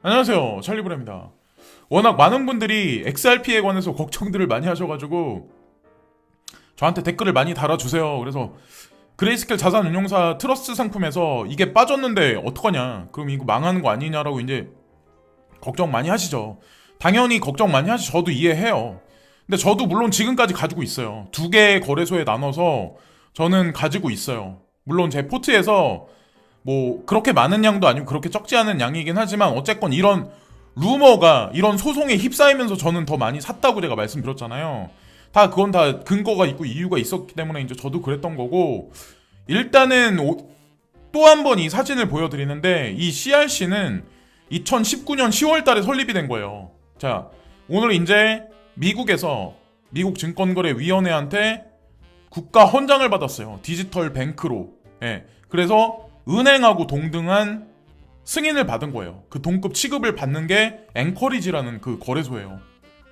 안녕하세요, 찰리브라입니다. 워낙 많은 분들이 XRP에 관해서 걱정들을 많이 하셔가지고 저한테 댓글을 많이 달아주세요. 그래서 그레이스켈 자산운용사 트러스트 상품에서 이게 빠졌는데 어떡하냐, 그럼 이거 망하는 거 아니냐라고 이제 걱정 많이 하시죠. 당연히 걱정 많이 하시, 저도 이해해요. 근데 저도 물론 지금까지 가지고 있어요. 두 개의 거래소에 나눠서 저는 가지고 있어요. 물론 제 포트에서 뭐 그렇게 많은 양도 아니고 그렇게 적지 않은 양이긴 하지만 어쨌건 이런 루머가, 이런 소송에 휩싸이면서 저는 더 많이 샀다고 제가 말씀드렸잖아요. 다 그건 다 근거가 있고 이유가 있었기 때문에 이제 저도 그랬던 거고. 일단은 또 한 번 이 사진을 보여드리는데, 이 CRC는 2019년 10월 달에 설립이 된 거예요. 자, 오늘 이제 미국에서 미국 증권거래위원회한테 국가 헌장을 받았어요. 디지털 뱅크로. 예. 그래서 은행하고 동등한 승인을 받은 거예요. 그 동급 취급을 받는 게 앵커리지라는 그 거래소예요.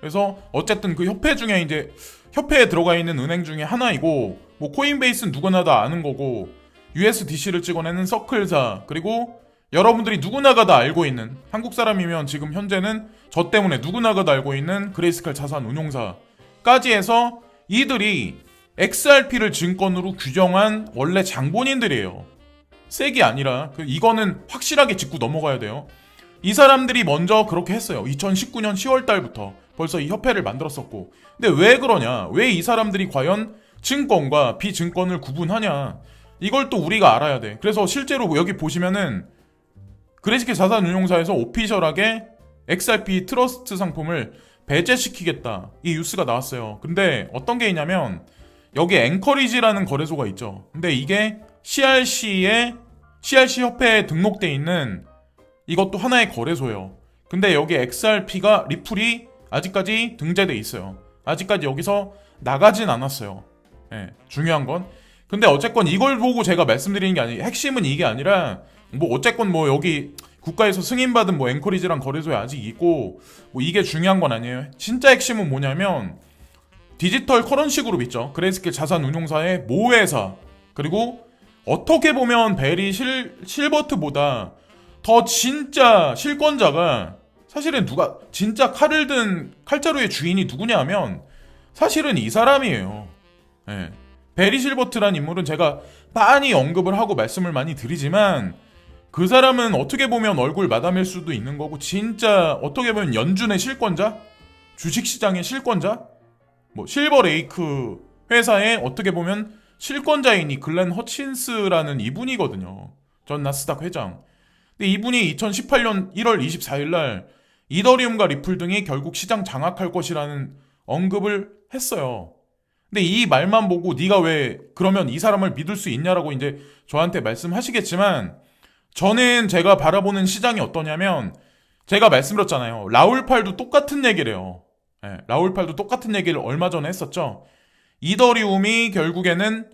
그래서 어쨌든 그 협회 중에 이제 협회에 들어가 있는 은행 중에 하나이고, 뭐 코인베이스는 누구나 다 아는 거고, USDC를 찍어내는 서클사, 그리고 여러분들이 누구나가 다 알고 있는, 한국 사람이면 지금 현재는 저 때문에 누구나가 다 알고 있는 그레이스켈 자산운용사까지 해서 이들이 XRP를 증권으로 규정한 원래 장본인들이에요. 색이 아니라, 이거는 확실하게 짚고 넘어가야 돼요. 이 사람들이 먼저 그렇게 했어요. 2019년 10월 달부터 벌써 이 협회를 만들었었고. 근데 왜 그러냐? 왜 이 사람들이 과연 증권과 비증권을 구분하냐? 이걸 또 우리가 알아야 돼. 그래서 실제로 여기 보시면은 그레이스켈 자산운용사에서 오피셜하게 XRP 트러스트 상품을 배제시키겠다, 이 뉴스가 나왔어요. 근데 어떤 게 있냐면, 여기 앵커리지라는 거래소가 있죠. 근데 이게 CRC 협회에 등록돼 있는 이것도 하나의 거래소예요. 근데 여기 XRP가 리플이 아직까지 등재돼 있어요. 아직까지 여기서 나가진 않았어요. 예, 중요한 건. 근데 어쨌건 이걸 보고 제가 말씀드리는 게 아니에요. 핵심은 이게 아니라, 뭐 어쨌건 뭐 여기 국가에서 승인받은 뭐 앵커리지란 거래소에 아직 있고, 뭐 이게 중요한 건 아니에요. 진짜 핵심은 뭐냐면, 디지털 커런시 그룹 있죠. 그레이스켈 자산운용사의 모회사, 그리고 어떻게 보면 베리 실버트보다 더 진짜 실권자가, 사실은 누가 진짜 칼을 든 칼자루의 주인이 누구냐 하면 사실은 이 사람이에요. 예. 베리 실버트란 인물은 제가 많이 언급을 하고 말씀을 많이 드리지만, 그 사람은 어떻게 보면 얼굴 마담일 수도 있는 거고, 진짜 어떻게 보면 연준의 실권자, 주식시장의 실권자, 뭐 실버레이크 회사의 어떻게 보면 실권자인이 글렌 허친스라는 이분이거든요. 전 나스닥 회장. 근데 이분이 2018년 1월 24일 날 이더리움과 리플 등이 결국 시장 장악할 것이라는 언급을 했어요. 근데 이 말만 보고 네가 왜 그러면 이 사람을 믿을 수 있냐라고 이제 저한테 말씀하시겠지만, 저는 제가 바라보는 시장이 어떠냐면, 제가 말씀드렸잖아요. 라울팔도 똑같은 얘기를 해요. 예, 라울팔도 똑같은 얘기를 얼마 전에 했었죠. 이더리움이 결국에는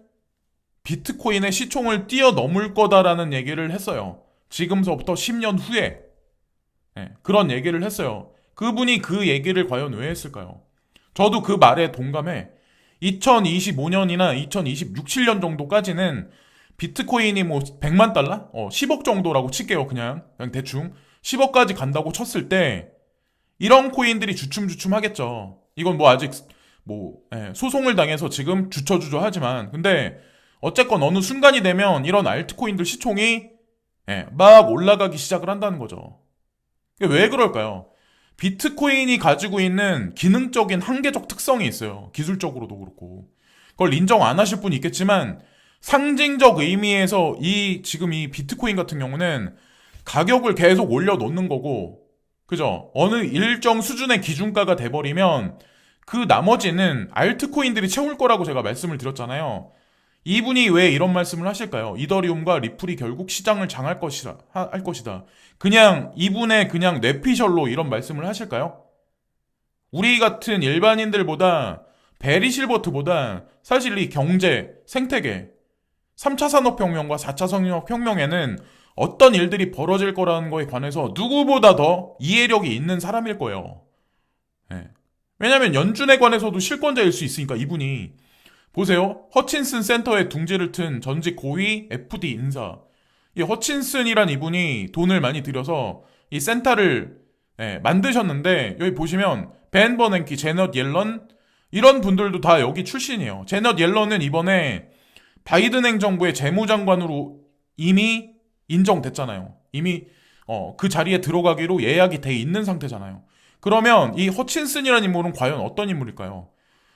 비트코인의 시총을 뛰어넘을 거다라는 얘기를 했어요. 지금서부터 10년 후에. 예, 그런 얘기를 했어요. 그분이 그 얘기를 과연 왜 했을까요? 저도 그 말에 동감해. 2025년이나 2026, 7년 정도까지는 비트코인이 뭐 100만 달러? 10억 정도라고 칠게요. 그냥 대충 10억까지 간다고 쳤을 때 이런 코인들이 주춤주춤 하겠죠. 이건 뭐 아직 뭐 소송을 당해서 지금 주저주저 하지만, 근데 어쨌건 어느 순간이 되면 이런 알트코인들 시총이 막 올라가기 시작을 한다는 거죠. 왜 그럴까요? 비트코인이 가지고 있는 기능적인 한계적 특성이 있어요. 기술적으로도 그렇고. 그걸 인정 안 하실 분이 있겠지만, 상징적 의미에서 지금 이 비트코인 같은 경우는 가격을 계속 올려놓는 거고, 그죠? 어느 일정 수준의 기준가가 돼버리면 그 나머지는 알트코인들이 채울 거라고 제가 말씀을 드렸잖아요. 이분이 왜 이런 말씀을 하실까요? 이더리움과 리플이 결국 시장을 장할 것이다, 할 것이다. 그냥 이분의 그냥 뇌피셜로 이런 말씀을 하실까요? 우리 같은 일반인들보다, 베리 실버트보다 사실 이 경제, 생태계, 3차 산업혁명과 4차 산업혁명에는 어떤 일들이 벌어질 거라는 거에 관해서 누구보다 더 이해력이 있는 사람일 거예요. 예. 왜냐면 연준에 관해서도 실권자일 수 있으니까. 이분이 보세요. 허친슨 센터에 둥지를 튼 전직 고위 FD 인사. 이 허친슨이란 이분이 돈을 많이 들여서 이 센터를 만드셨는데 여기 보시면 벤 버냉키, 제넛 옐런 이런 분들도 다 여기 출신이에요. 제넛 옐런은 이번에 바이든 행정부의 재무장관으로 이미 인정됐잖아요. 이미 그 자리에 들어가기로 예약이 돼 있는 상태잖아요. 그러면 이 허친슨이라는 인물은 과연 어떤 인물일까요?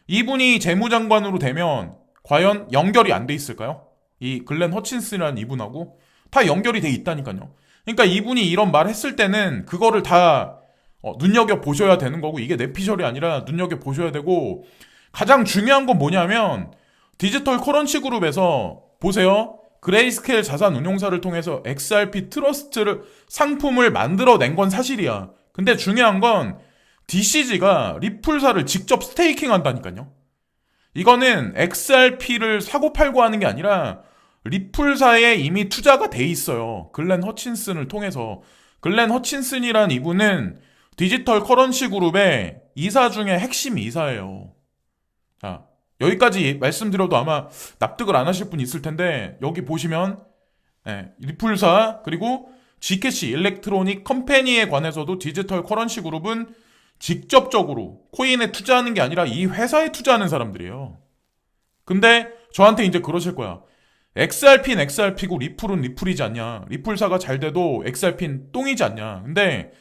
이분이 재무장관으로 되면 과연 연결이 안 돼 있을까요? 이 글렌 허친슨이라는 이분하고 다 연결이 돼 있다니까요. 그러니까 이분이 이런 말 했을 때는 그거를 다 눈여겨 보셔야 되는 거고, 이게 내피셜이 아니라 눈여겨 보셔야 되고, 가장 중요한 건 뭐냐면 디지털 커런시 그룹에서 보세요. 그레이스케일 자산운용사를 통해서 XRP 트러스트를 상품을 만들어낸 건 사실이야. 근데 중요한 건 DCG가 리플사를 직접 스테이킹 한다니까요. 이거는 XRP를 사고 팔고 하는 게 아니라 리플사에 이미 투자가 돼 있어요. 글렌 허친슨을 통해서. 글렌 허친슨이란 이분은 디지털 커런시 그룹의 이사 중에 핵심 이사예요. 자, 여기까지 말씀드려도 아마 납득을 안 하실 분이 있을 텐데, 여기 보시면 리플사 그리고 G캐시 일렉트로닉 컴퍼니에 관해서도 디지털 커런시 그룹은 직접적으로 코인에 투자하는 게 아니라 이 회사에 투자하는 사람들이에요. 근데 저한테 이제 그러실 거야. XRP는 XRP고 리플은 리플이지 않냐. 리플사가 잘 돼도 XRP는 똥이지 않냐. 근데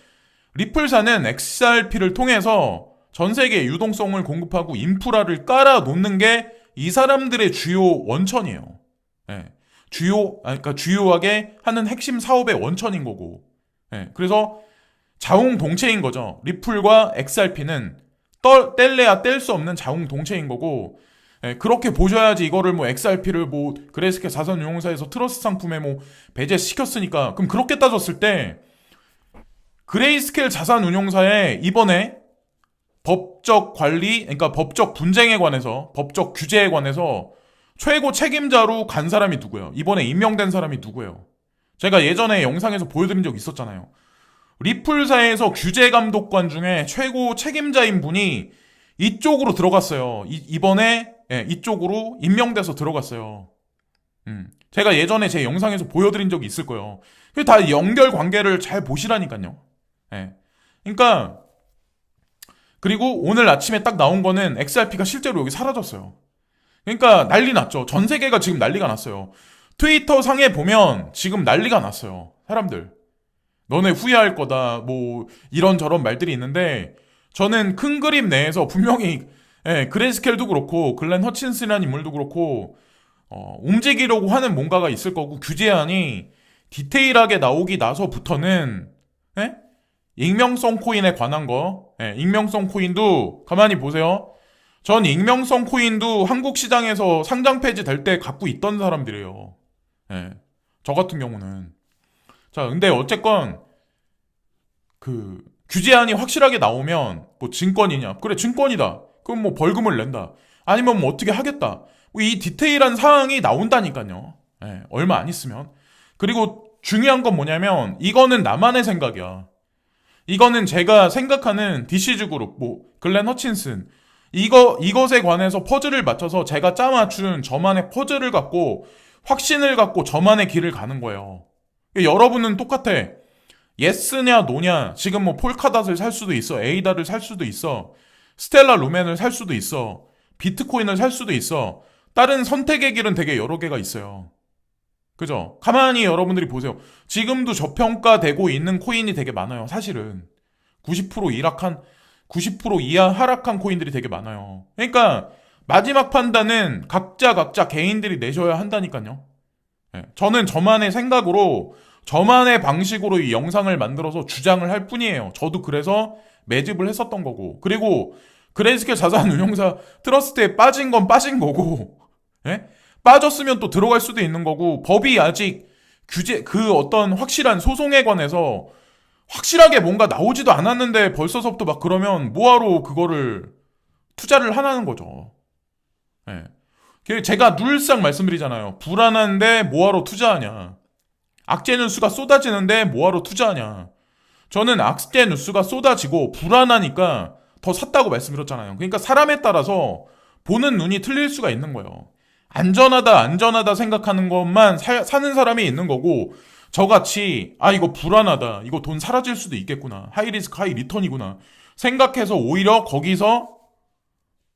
리플사는 XRP를 통해서 전 세계에 유동성을 공급하고 인프라를 깔아 놓는 게 이 사람들의 주요 원천이에요. 그러니까 주요하게 하는 핵심 사업의 원천인 거고. 그래서 자웅동체인 거죠. 리플과 XRP는 뗄래야 뗄 수 없는 자웅동체인 거고, 그렇게 보셔야지. 이거를 뭐 XRP를 뭐 그레이스케일 자산운용사에서 트러스트 상품에 뭐 배제시켰으니까, 그럼 그렇게 따졌을 때 그레이스케일 자산운용사에 이번에 법적 관리, 그러니까 법적 분쟁에 관해서, 법적 규제에 관해서 최고 책임자로 간 사람이 누구예요? 이번에 임명된 사람이 누구예요? 제가 예전에 영상에서 보여드린 적 있었잖아요. 리플사에서 규제감독관 중에 최고 책임자인 분이 이쪽으로 들어갔어요. 이번에 이쪽으로 임명돼서 들어갔어요. 제가 예전에 제 영상에서 보여드린 적이 있을 거예요. 다 연결 관계를 잘 보시라니까요. 그러니까 그리고 오늘 아침에 딱 나온 거는 XRP가 실제로 여기 사라졌어요. 그러니까 난리 났죠. 전 세계가 지금 난리가 났어요. 트위터 상에 보면 지금 난리가 났어요. 사람들. 너네 후회할 거다. 뭐 이런저런 말들이 있는데, 저는 큰 그림 내에서 분명히 그레이스케일도 그렇고 글렌 허친슨이라는 인물도 그렇고 움직이려고 하는 뭔가가 있을 거고, 규제안이 디테일하게 나오기 나서부터는 익명성 코인에 관한 거, 익명성 코인도 가만히 보세요. 전 익명성 코인도 한국 시장에서 상장 폐지 될 때 갖고 있던 사람들이에요. 저 같은 경우는. 자, 근데 어쨌건 그 규제안이 확실하게 나오면 뭐 증권이냐? 그래, 증권이다. 그럼 뭐 벌금을 낸다. 아니면 뭐 어떻게 하겠다. 이 디테일한 사항이 나온다니까요. 얼마 안 있으면. 그리고 중요한 건 뭐냐면 이거는 나만의 생각이야. 이거는 제가 생각하는 DCG 그룹, 뭐 글렌 허친슨, 이것에 관해서 퍼즐을 맞춰서 제가 짜맞춘 저만의 퍼즐을 갖고, 확신을 갖고 저만의 길을 가는 거예요. 여러분은 똑같아. 예스냐 노냐. 지금 뭐 폴카닷을 살 수도 있어, 에이다를 살 수도 있어, 스텔라 루멘을 살 수도 있어, 비트코인을 살 수도 있어. 다른 선택의 길은 되게 여러 개가 있어요. 그죠? 가만히 여러분들이 보세요. 지금도 저평가되고 있는 코인이 되게 많아요. 사실은 90% 이하 하락한 코인들이 되게 많아요. 그러니까 마지막 판단은 각자 개인들이 내셔야 한다니까요. 저는 저만의 생각으로, 저만의 방식으로 이 영상을 만들어서 주장을 할 뿐이에요. 저도 그래서 매집을 했었던 거고, 그리고 그레이스케일 자산운용사 트러스트에 빠진 건 빠진 거고, 빠졌으면 또 들어갈 수도 있는 거고, 법이 아직 그 어떤 확실한 소송에 관해서 확실하게 뭔가 나오지도 않았는데 벌써서부터 막 그러면 뭐하러 그거를 투자를 하라는 거죠. 제가 늘상 말씀드리잖아요. 불안한데 뭐하러 투자하냐. 악재 뉴스가 쏟아지는데 뭐하러 투자하냐. 저는 악재 뉴스가 쏟아지고 불안하니까 더 샀다고 말씀드렸잖아요. 그러니까 사람에 따라서 보는 눈이 틀릴 수가 있는 거예요. 안전하다 생각하는 것만 사는 사람이 있는 거고, 저같이 이거 불안하다, 이거 돈 사라질 수도 있겠구나, 하이리스크 하이리턴이구나 생각해서 오히려 거기서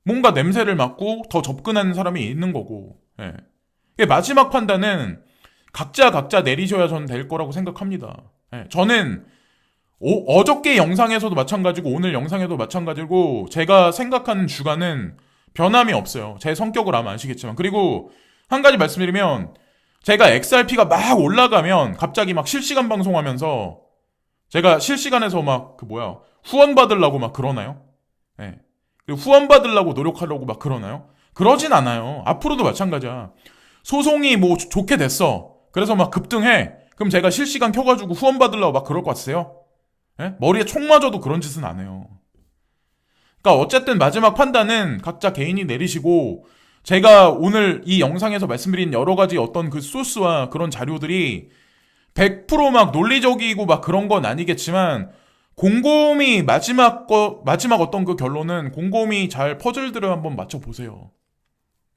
뭔가 냄새를 맡고 더 접근하는 사람이 있는 거고. 예. 이게 마지막 판단은 각자 내리셔야 저는 될 거라고 생각합니다. 예. 저는 어저께 영상에서도 마찬가지고 오늘 영상에도 마찬가지고 제가 생각하는 주가는 변함이 없어요. 제 성격을 아마 아시겠지만. 그리고 한 가지 말씀드리면 제가 XRP가 막 올라가면 갑자기 막 실시간 방송하면서 제가 실시간에서 막 후원 받으려고 막 그러나요? 예. 그리고 후원 받으려고 노력하려고 막 그러나요? 그러진 않아요. 앞으로도 마찬가지야. 소송이 뭐 좋게 됐어. 그래서 막 급등해. 그럼 제가 실시간 켜가지고 후원 받으려고 막 그럴 것 같으세요? 예? 머리에 총 맞아도 그런 짓은 안 해요. 그러니까 어쨌든 마지막 판단은 각자 개인이 내리시고, 제가 오늘 이 영상에서 말씀드린 여러 가지 어떤 그 소스와 그런 자료들이 100%막 논리적이고 막 그런 건 아니겠지만, 곰곰이 마지막 어떤 그 결론은 곰곰이 잘 퍼즐들을 한번 맞춰보세요.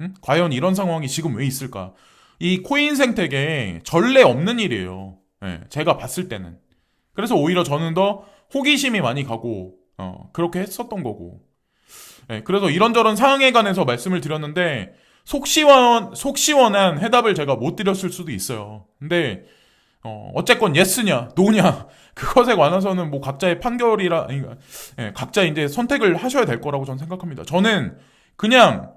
응? 과연 이런 상황이 지금 왜 있을까? 이 코인 생태계에 전례 없는 일이에요. 예, 제가 봤을 때는. 그래서 오히려 저는 더 호기심이 많이 가고, 그렇게 했었던 거고. 예, 그래서 이런저런 사항에 관해서 말씀을 드렸는데, 속 시원한 해답을 제가 못 드렸을 수도 있어요. 근데, 어쨌건 예스냐, 노냐, 그것에 관해서는 뭐 각자의 판결이라, 예, 각자 이제 선택을 하셔야 될 거라고 저는 생각합니다. 저는 그냥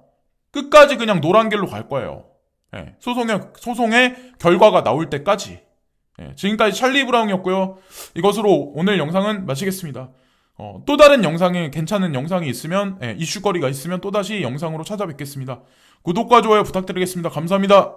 끝까지 그냥 노란 길로 갈 거예요. 예, 소송의 결과가 나올 때까지. 예, 지금까지 찰리 브라운이었고요. 이것으로 오늘 영상은 마치겠습니다. 또 다른 영상에 괜찮은 영상이 있으면, 이슈거리가 있으면 또다시 영상으로 찾아뵙겠습니다. 구독과 좋아요 부탁드리겠습니다. 감사합니다.